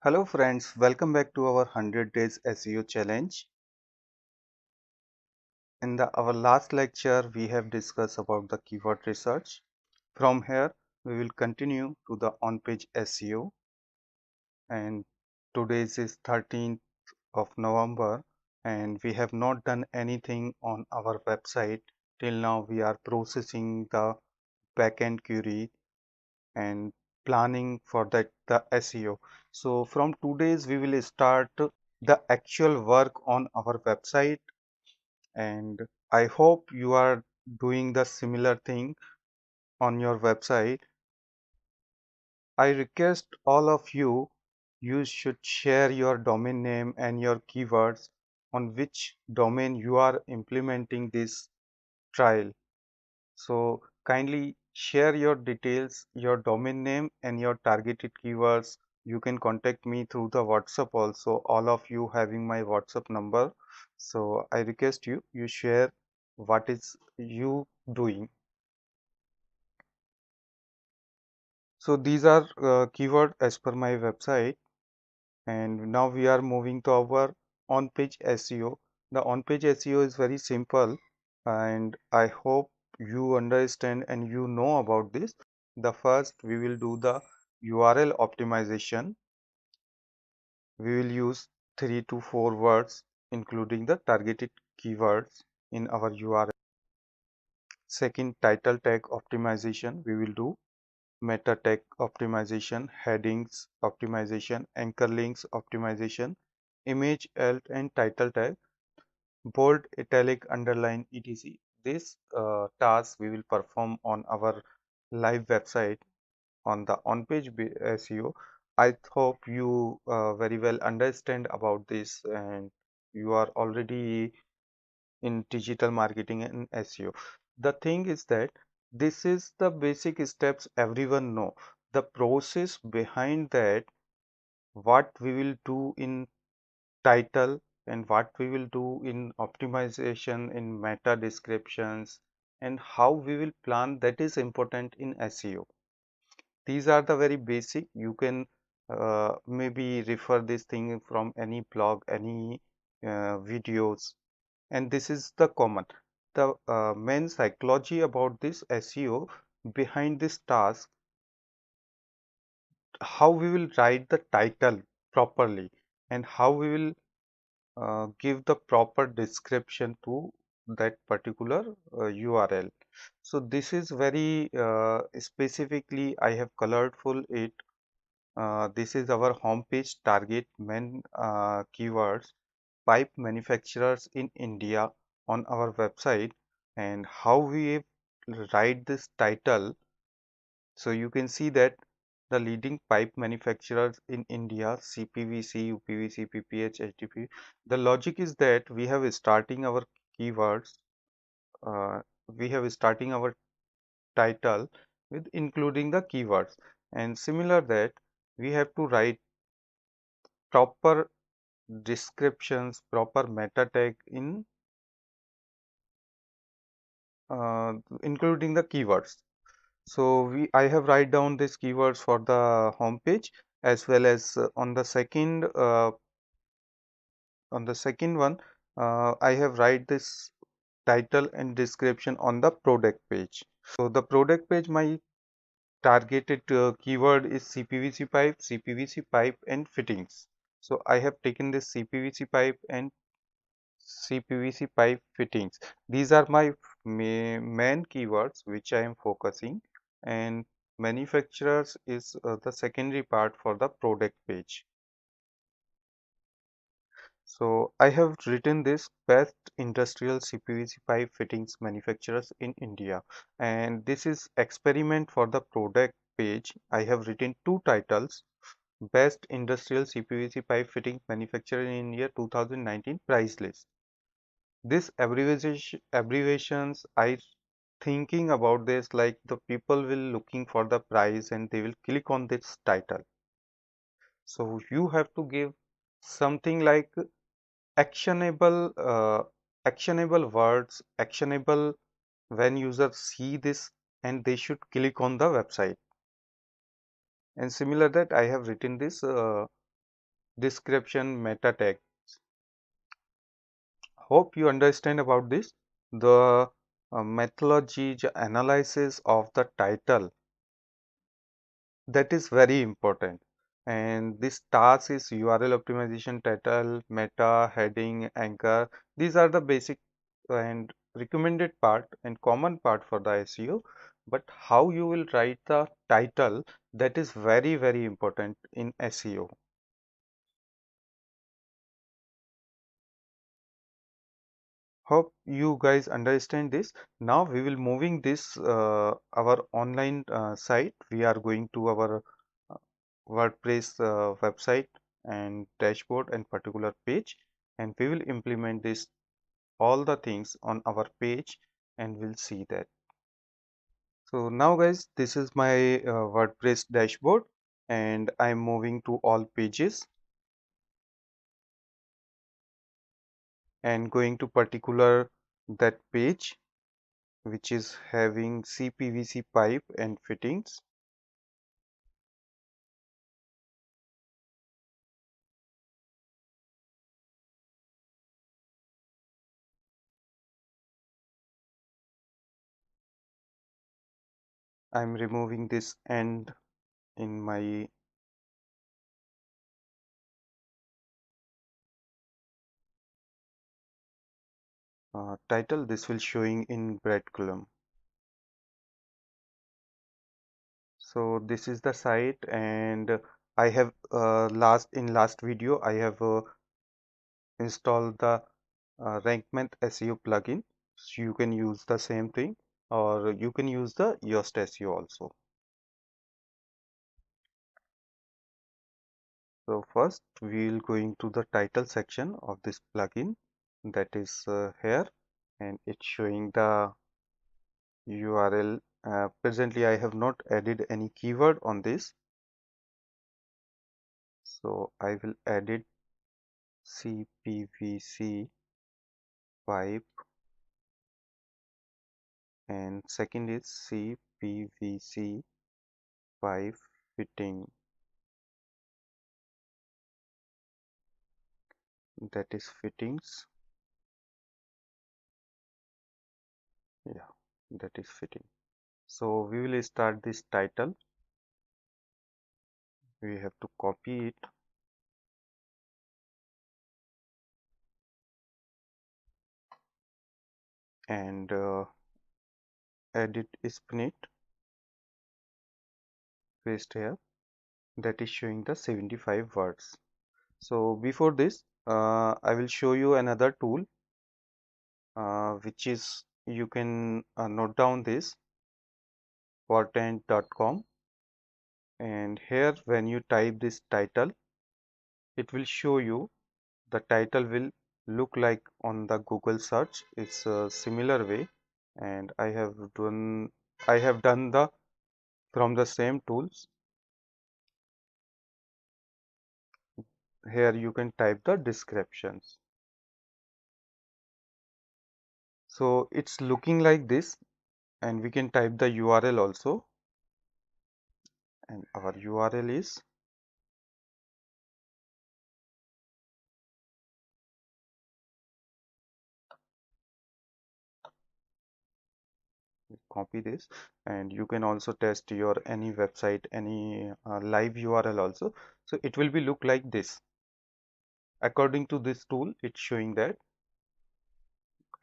Hello friends, welcome back to our 100 days SEO challenge. In our last lecture, we have discussed about the keyword research. From here, we will continue to the on-page SEO, and today is 13th of November and we have not done anything on our website. Till now, we are processing the backend query and planning for the SEO. So from today's we will start the actual work on our website, and I hope you are doing the similar thing on your website. I request all of you should share your domain name and your keywords on which domain you are implementing this trial. So kindly share your details, your domain name and your targeted keywords. You can contact me through the WhatsApp also, all of you having my WhatsApp number. So I request you share what is you doing. So these are keyword as per my website, and now we are moving to our on-page SEO. The on-page SEO is very simple, and I hope you understand and you know about this. The first we will do the URL optimization. We will use 3 to 4 words including the targeted keywords in our URL. Second, title tag optimization. We will do meta tag optimization, headings optimization, anchor links optimization, image, alt and title tag, bold, italic, underline, etc. This task we will perform on our live website on the on-page SEO. I hope you very well understand about this and you are already in digital marketing and SEO. The thing is that this is the basic steps everyone know. The process behind that, what we will do in title and what we will do in optimization in meta descriptions and how we will plan, that is important in SEO. These are the very basic. You can maybe refer this thing from any blog, any videos, and this is the common. The main psychology about this SEO behind this task, how we will write the title properly and how we will give the proper description to that particular URL. So this is very specifically I have colorful it. This is our home page target main keywords, pipe manufacturers in India on our website, and how we write this title. So you can see that the leading pipe manufacturers in India, CPVC, UPVC, PPH, HDP. The logic is that we have starting our keywords, we have starting our title with including the keywords, and similar that we have to write proper descriptions, proper meta tag in including the keywords. So I have write down these keywords for the home page, as well as on the second one I have write this title and description on the product page. So the product page, my targeted keyword is CPVC pipe and fittings. So I have taken this CPVC pipe and CPVC pipe fittings. These are my main keywords which I am focusing, and manufacturers is the secondary part for the product page. So I have written this best industrial CPVC pipe fittings manufacturers in India, and this is experiment for the product page. I have written two titles: best industrial CPVC pipe fitting manufacturer in India 2019 price list. This abbreviations, I thinking about this, like the people will looking for the price and they will click on this title. So you have to give something like actionable words, actionable when users see this and they should click on the website. And similar that I have written this description, meta tag. Hope you understand about this. The methodology, the analysis of the title, that is very important. And this task is URL optimization, title, meta, heading, anchor. These are the basic and recommended part and common part for the SEO. But how you will write the title, that is very, very important in SEO. Hope you guys understand this. Now we will moving this our online site. We are going to our uh, WordPress website and dashboard and particular page, and we will implement this all the things on our page, and we'll see that. So now guys, this is my WordPress dashboard, and I'm moving to all pages and going to particular that page which is having CPVC pipe and fittings. I'm removing this end in my title. This will showing in bread column. So this is the site, and I have last video I have installed the RankMath SEO plugin. So you can use the same thing, or you can use the Yoast SEO also. So first we'll going to the title section of this plugin, that is here, and it's showing the URL. Presently I have not added any keyword on this, so I will edit CPVC pipe, and second is CPVC pipe fitting, that is fittings. Yeah, that is fitting. So we will start this title. We have to copy it and edit spinit, paste here. That is showing the 75 words. So before this, I will show you another tool, which is you can note down this portent.com, and here when you type this title, it will show you the title will look like on the Google search. It's a similar way, and I have done the from the same tools. Here you can type the descriptions. So it's looking like this, and we can type the URL also, and our URL is copy this, and you can also test your any website, any live URL also. So it will be look like this. According to this tool, it's showing that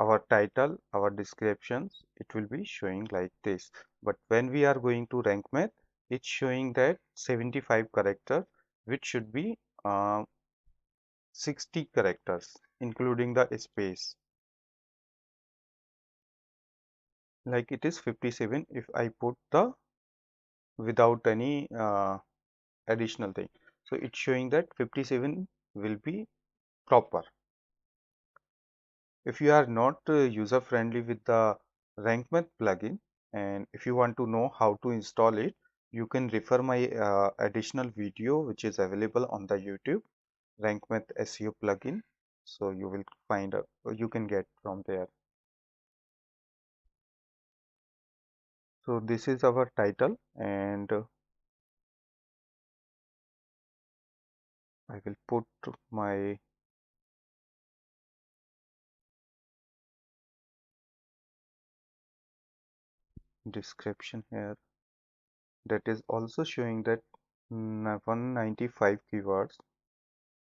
our title, our descriptions, it will be showing like this. But when we are going to RankMath, it's showing that 75 characters, which should be 60 characters, including the space. Like it is 57 if I put the without any additional thing. So it's showing that 57 will be proper. If you are not user friendly with the RankMath plugin, and if you want to know how to install it, you can refer my additional video which is available on the YouTube, RankMath SEO plugin. So you will find you can get from there. So this is our title, and I will put my description here, that is also showing that 195 keywords.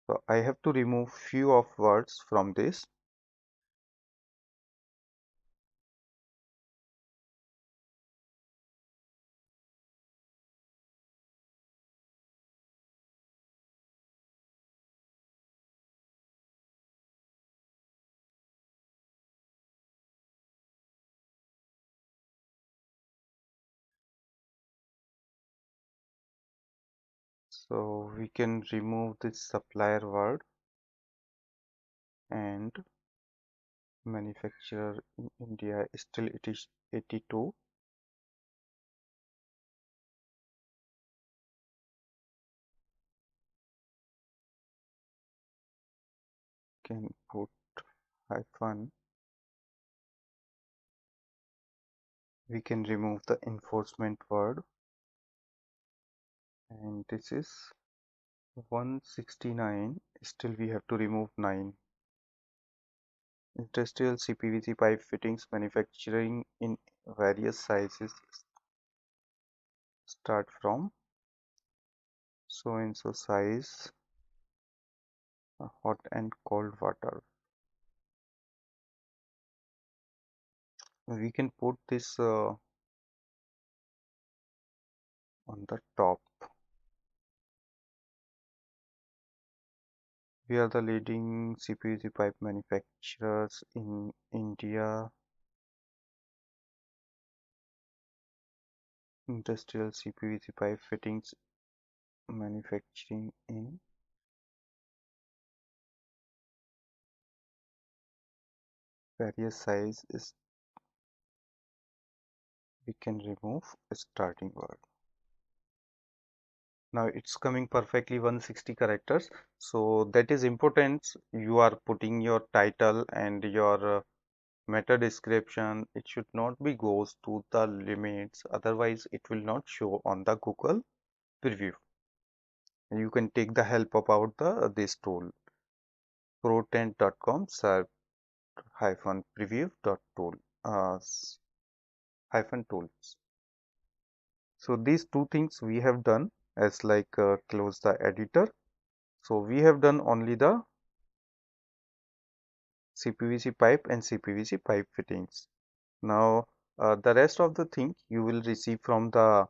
So I have to remove few of words from this. So we can remove this supplier word, and manufacturer in India still it is 82. Can put hyphen. We can remove the enforcement word, and this is 169. Still we have to remove 9. Industrial CPVC pipe fittings manufacturing in various sizes start from so and so size, hot and cold water. We can put this on the top. We are the leading CPVC pipe manufacturers in India. Industrial CPVC pipe fittings manufacturing in various sizes. We can remove a starting word. Now it's coming perfectly 160 characters. So that is important. You are putting your title and your meta description. It should not be goes to the limits. Otherwise, it will not show on the Google preview. You can take the help about the this tool pro10.com hyphen preview dot tool hyphen tools. So these two things we have done as like close the editor. So we have done only the CPVC pipe and CPVC pipe fittings. Now the rest of the thing you will receive from the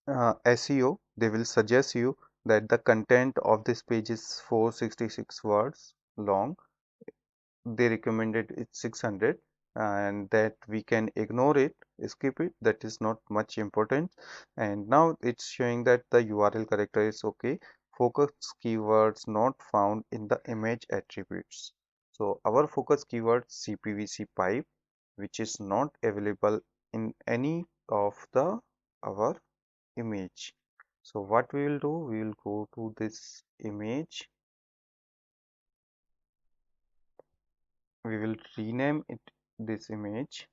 SEO. They will suggest you that the content of this page is 466 words long. They recommended it 600, and that we can ignore it, skip it, that is not much important. And now it's showing that the URL character is okay. Focus keywords not found in the image attributes. So our focus keyword CPVC pipe, which is not available in any of the our image. So what we will do, we will go to this image. We will rename it this image.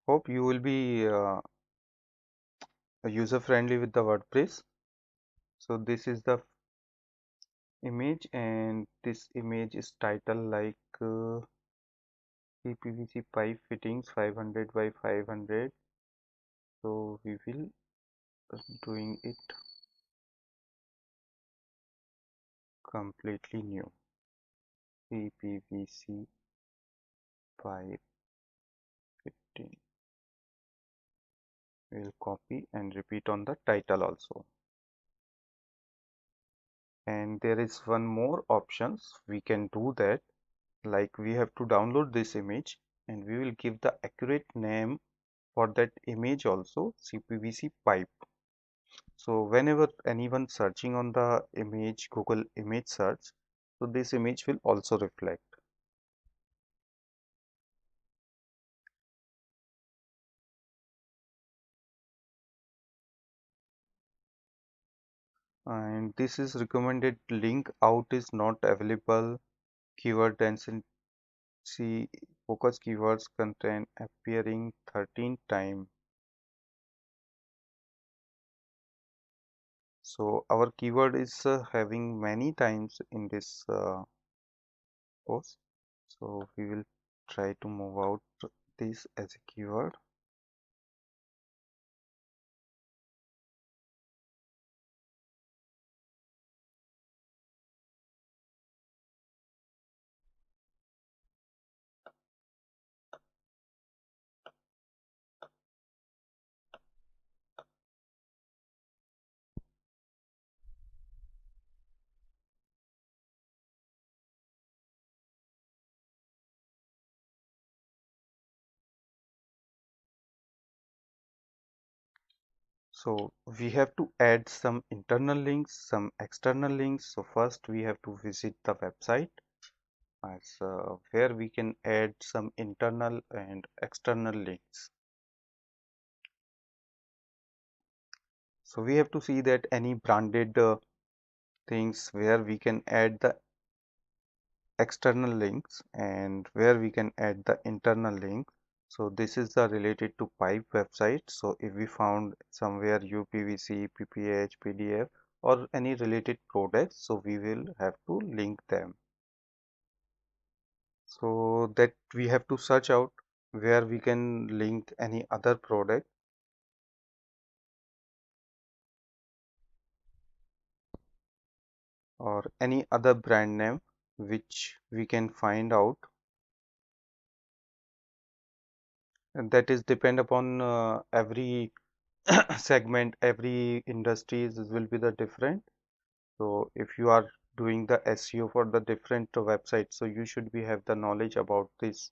Hope you will be user friendly with the WordPress. So this is the image, and this image is titled like PVC pipe fittings 500 by 500. So we will doing it completely new. PVC pipe fitting. We'll copy and repeat on the title also. And there is one more options we can do that, like we have to download this image and we will give the accurate name for that image also, CPVC pipe. So whenever anyone searching on the image, Google image search, so this image will also reflect. And this is recommended link out is not available. Keyword density focus keywords contain appearing 13 times. So our keyword is having many times in this post. So we will try to move out this as a keyword. So we have to add some internal links, some external links. So first we have to visit the website as where we can add some internal and external links. So we have to see that any branded things where we can add the external links and where we can add the internal link. So this is the related to pipe website. So if we found somewhere UPVC, PPH, PDF or any related products, so we will have to link them. So that we have to search out where we can link any other product or any other brand name which we can find out, and that is depend upon every segment, every industries will be the different. So if you are doing the SEO for the different websites, so you should be have the knowledge about this.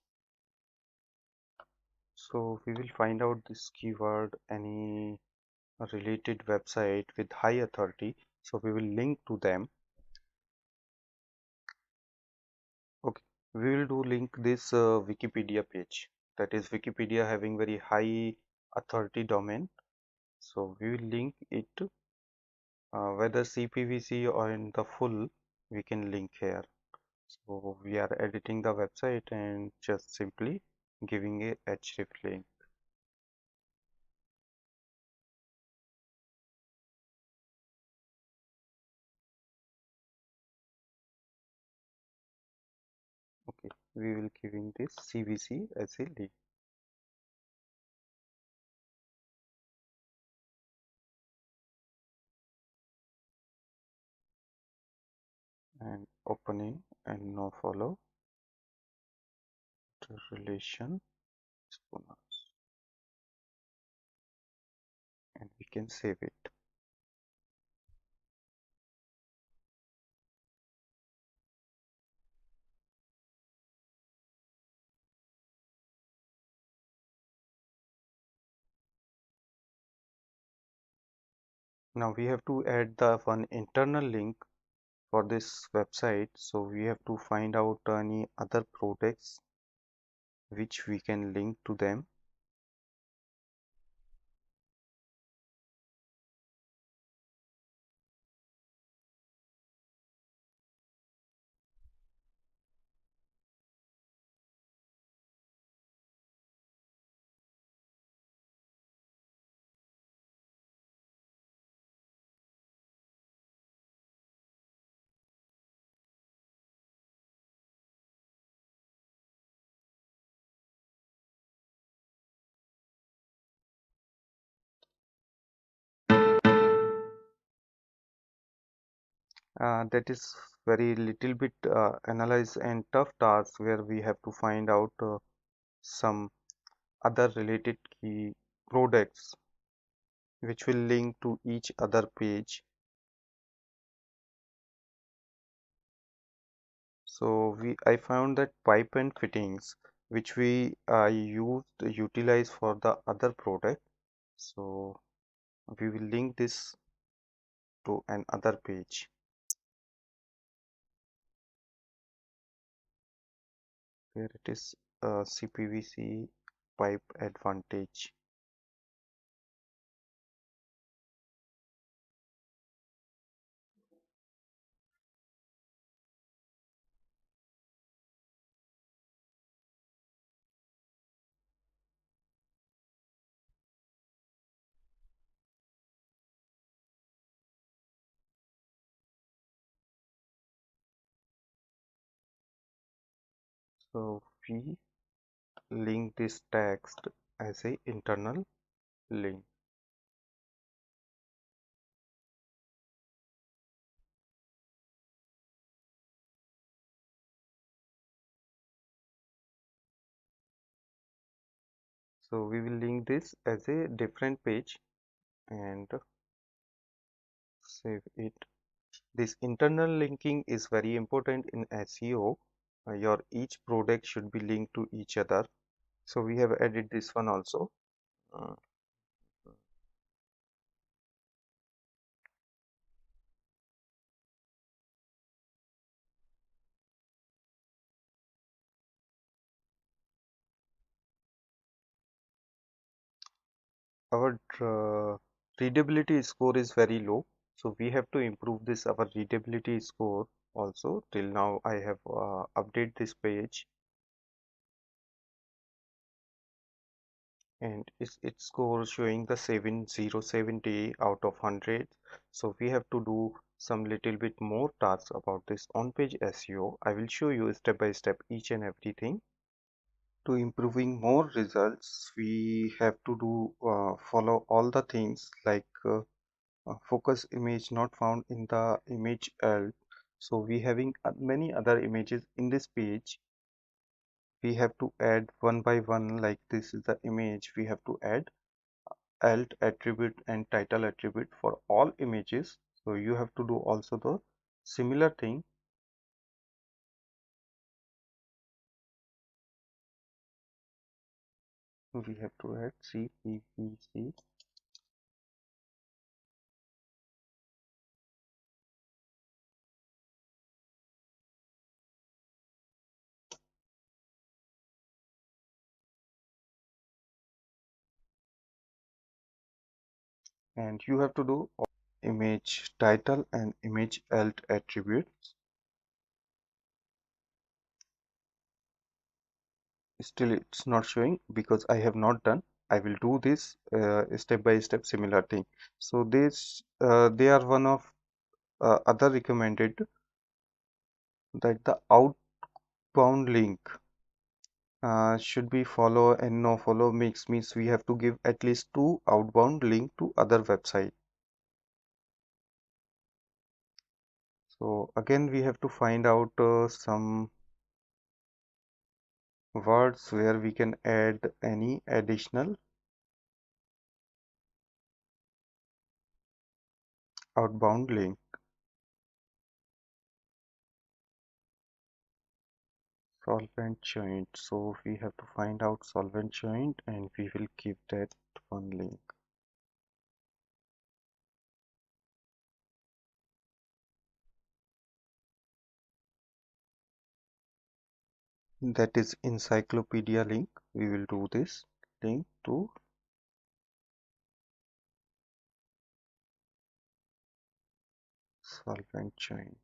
So we will find out this keyword, any related website with high authority, so we will link to them. Okay, we will do link this Wikipedia page, that is Wikipedia having very high authority domain, so we will link it whether CPVC or in the full we can link here. So we are editing the website and just simply giving a href link. Okay, we will giving this CVC as a link and opening and no follow the relation exponents, and we can save it. Now we have to add the one internal link for this website, so we have to find out any other products which we can link to them. That is very little bit analyze and tough task where we have to find out some other related key products which will link to each other page. So I found that pipe and fittings which we utilize for the other product. So we will link this to another page where it is CPVC pipe advantage. So we link this text as a internal link. So we will link this as a different page and save it. This internal linking is very important in SEO. Your each product should be linked to each other. So we have added this one also. Uh, our readability score is very low, so we have to improve this our readability score also. Till now I have update this page and its score showing the 7070 out of 100. So we have to do some little bit more tasks about this on page SEO. I will show you step by step each and everything. To improving more results, we have to do follow all the things like focus image not found in the image alt. So we having many other images in this page. We have to add one by one, like this is the image. We have to add alt attribute and title attribute for all images. So you have to do also the similar thing. We have to add CPPC and you have to do image title and image alt attributes. Still it's not showing because I have not done. I will do this step by step similar thing. So this they are one of other recommended that the outbound link should be follow and no follow mix means we have to give at least two outbound link to other website. So again we have to find out some words where we can add any additional outbound link. Solvent joint. So we have to find out solvent joint and we will keep that one link. That is encyclopedia link. We will do this link to solvent joint.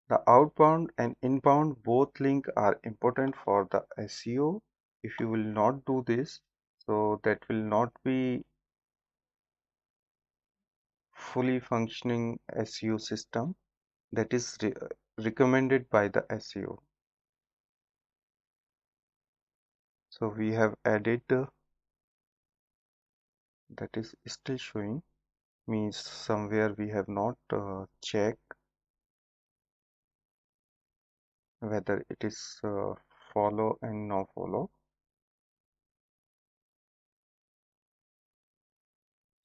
The outbound and inbound both link are important for the SEO. If you will not do this, so that will not be fully functioning SEO system that is recommended by the SEO. So we have added that is still showing means somewhere we have not checked whether it is follow and no follow.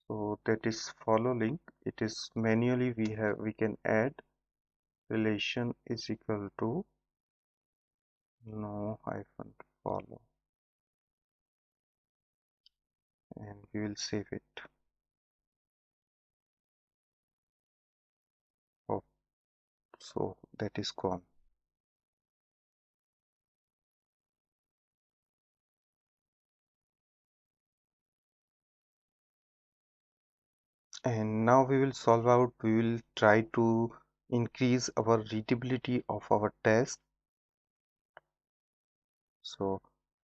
So that is follow link. It is manually we can add relation is equal to no hyphen follow and we will save it. Oh, so that is gone. And now we will solve out. We will try to increase our readability of our test. So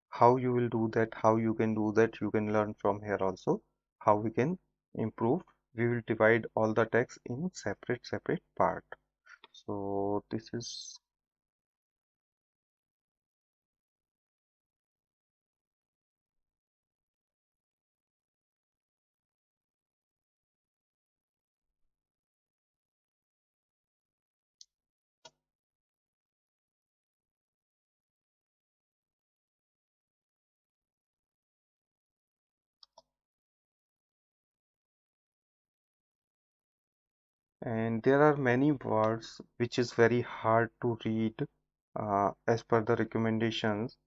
how you will do that, how you can do that, you can learn from here also how we can improve we will divide all the text in separate part. So this is, and there are many words which is very hard to read as per the recommendations.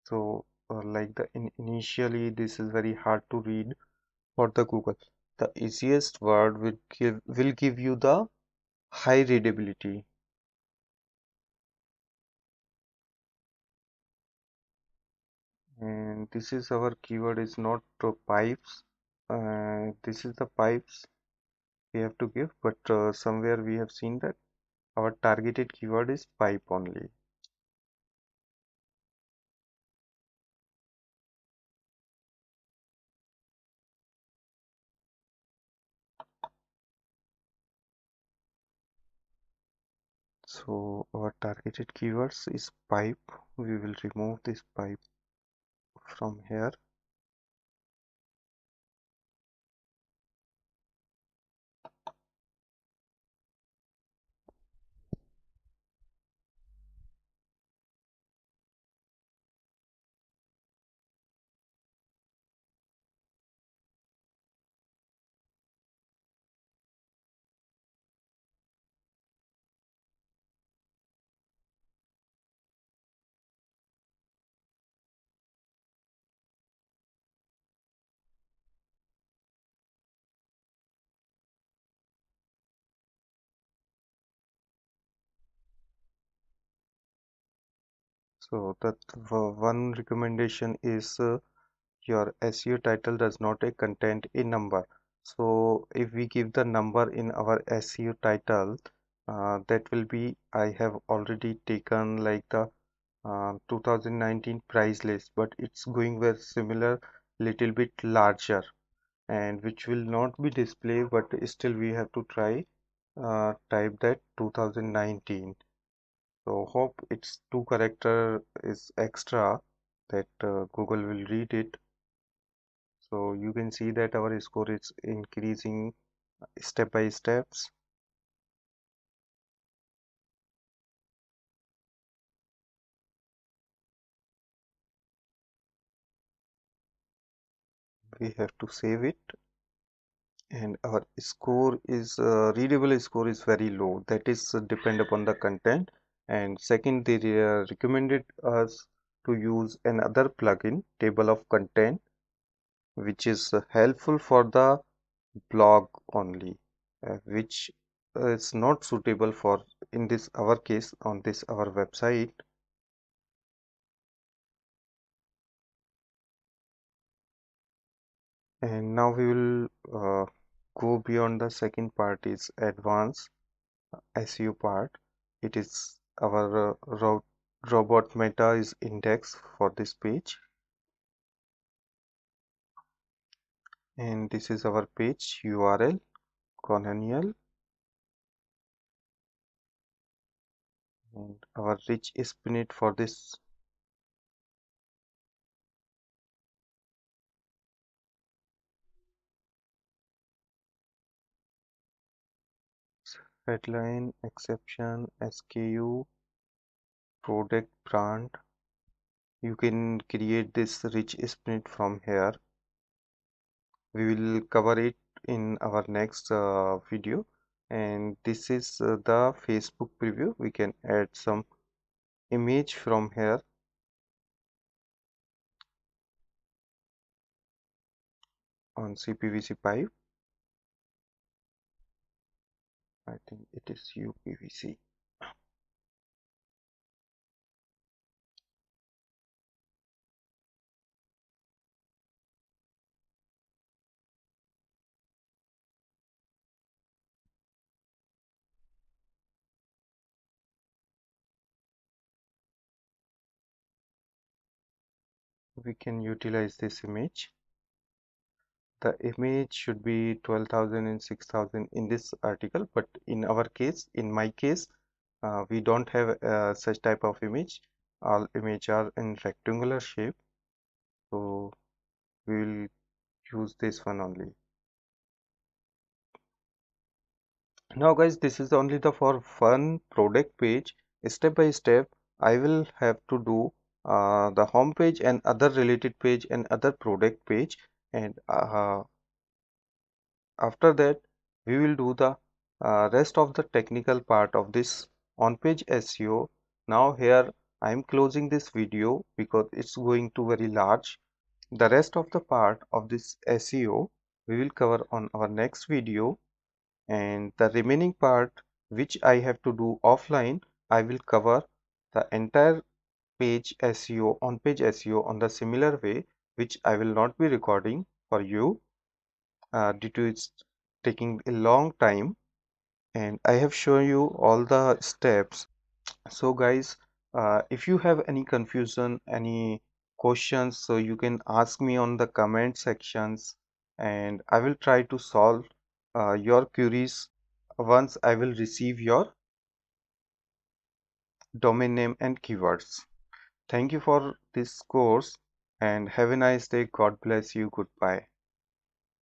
So like initially this is very hard to read for the Google. The easiest word will give you the high readability. And this is our keyword is not pipes. This is the pipes we have to give, but somewhere we have seen that our targeted keyword is pipe only. So our targeted keywords is pipe. We will remove this pipe from here. So that one recommendation is your SEO title does not a content a number. So if we give the number in our SEO title, that will be, I have already taken like the 2019 price list, but it's going with similar, little bit larger, and which will not be displayed, but still we have to try type that 2019. So hope it's two character is extra that Google will read it. So you can see that our score is increasing step by steps. We have to save it, and our score is readable score is very low. That is depend upon the content. And second, they recommended us to use another plugin, table of content, which is helpful for the blog only, which is not suitable for in this our case on this our website. And now we will go beyond the second part is advanced SEO part. It is our robot meta is index for this page, and this is our page URL colonial, and our rich spinnet for this headline exception SKU product brand. You can create this rich spinnet from here. We will cover it in our next video. And this is the Facebook preview. We can add some image from here on CPVC pipe. I think it is UPVC. We can utilize this image. the image should be 12,000 and 6,000 in this article, but in our case, in my case, we don't have such type of image. All image are in rectangular shape, so we will use this one only. Now guys, this is only the for one product page. Step by step I will have to do the home page and other related page and other product page, and after that we will do the rest of the technical part of this on page SEO. Now here I am closing this video because it's going to very large. The rest of the part of this SEO we will cover on our next video, and the remaining part which I have to do offline, I will cover the entire page SEO, on page SEO on the similar way, which I will not be recording for you due to it's taking a long time, and I have shown you all the steps. So guys, if you have any confusion, any questions, so you can ask me on the comment sections, and I will try to solve your queries once I will receive your domain name and keywords. Thank you for this course and have a nice day. God bless you. Goodbye.